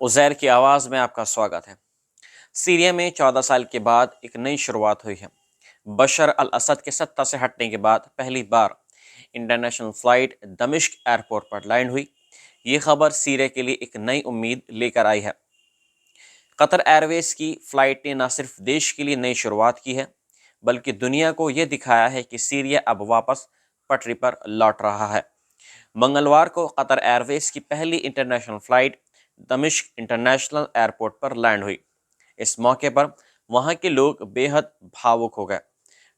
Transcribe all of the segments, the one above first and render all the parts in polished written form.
عزیر کی آواز میں آپ کا سواگت ہے۔ سیریا میں 14 سال کے بعد ایک نئی شروعات ہوئی ہے۔ بشر الاسد کے سطح سے ہٹنے کے بعد پہلی بار انٹرنیشنل فلائٹ دمشق ایئرپورٹ پر لینڈ ہوئی۔ یہ خبر سیریا کے لیے ایک نئی امید لے کر آئی ہے۔ قطر ایئر ویز کی فلائٹ نے نہ صرف دیش کے لیے نئی شروعات کی ہے بلکہ دنیا کو یہ دکھایا ہے کہ سیریا اب واپس پٹری پر لوٹ رہا ہے۔ منگلوار کو قطر ایئر ویز کی پہلی انٹرنیشنل فلائٹ دمشق انٹرنیشنل ایئرپورٹ پر لینڈ ہوئی۔ اس موقع پر وہاں کے لوگ بے حد بھاوک ہو گئے۔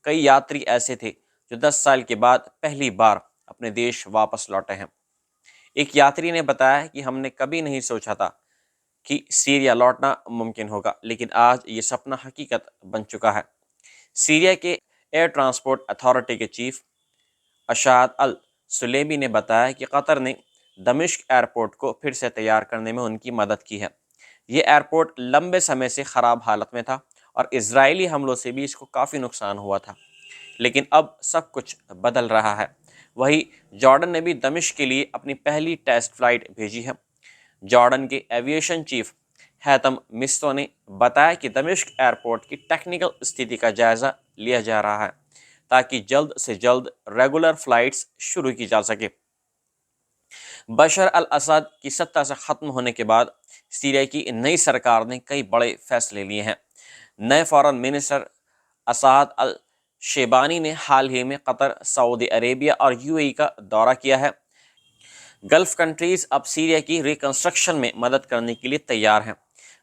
کئی یاتری ایسے تھے جو 10 سال کے بعد پہلی بار اپنے دیش واپس لوٹے ہیں۔ ایک یاتری نے بتایا کہ ہم نے کبھی نہیں سوچا تھا کہ سیریا لوٹنا ممکن ہوگا، لیکن آج یہ سپنا حقیقت بن چکا ہے۔ سیریا کے ایئر ٹرانسپورٹ اتھارٹی کے چیف اشاد السلیمی نے بتایا کہ قطر نے دمشق ایئرپورٹ کو پھر سے تیار کرنے میں ان کی مدد کی ہے۔ یہ ایئرپورٹ لمبے سمے سے خراب حالت میں تھا اور اسرائیلی حملوں سے بھی اس کو کافی نقصان ہوا تھا، لیکن اب سب کچھ بدل رہا ہے۔ وہی جارڈن نے بھی دمشق کے لیے اپنی پہلی ٹیسٹ فلائٹ بھیجی ہے۔ جارڈن کے ایویشن چیف حیثم مستو نے بتایا کہ دمشق ایئرپورٹ کی ٹیکنیکل استھتی کا جائزہ لیا جا رہا ہے تاکہ جلد سے جلد ریگولر فلائٹس شروع کی جا سکے۔ بشر الاسد کی سطح سے ختم ہونے کے بعد سیریا کی نئی سرکار نے کئی بڑے فیصلے لیے ہیں۔ نئے فارن منسٹر اسعد الشیبانی نے حال ہی میں قطر، سعودی عربیہ اور UAE کا دورہ کیا ہے۔ گلف کنٹریز اب سیریا کی ریکنسٹرکشن میں مدد کرنے کے لیے تیار ہیں۔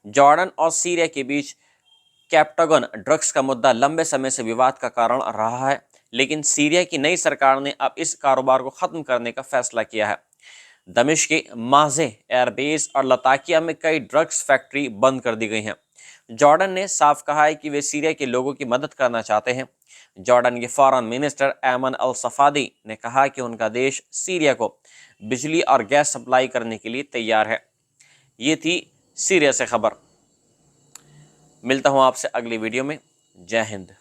جارڈن اور سیریا کے بیچ کیپٹاگون ڈرگس کا مدعا لمبے سمے سے وواد کا کارن رہا ہے، لیکن سیریا کی نئی سرکار نے اب اس کاروبار کو ختم کرنے کا فیصلہ کیا ہے۔ دمشق کے مازے ایئر بیس اور لتاکیہ میں کئی ڈرگس فیکٹری بند کر دی گئی ہیں۔ جارڈن نے صاف کہا ہے کہ وہ سیریا کے لوگوں کی مدد کرنا چاہتے ہیں۔ جارڈن کے فارن منسٹر ایمن الصفادی نے کہا کہ ان کا دیش سیریا کو بجلی اور گیس سپلائی کرنے کے لیے تیار ہے۔ یہ تھی سیریا سے خبر۔ ملتا ہوں آپ سے اگلی ویڈیو میں۔ جے ہند۔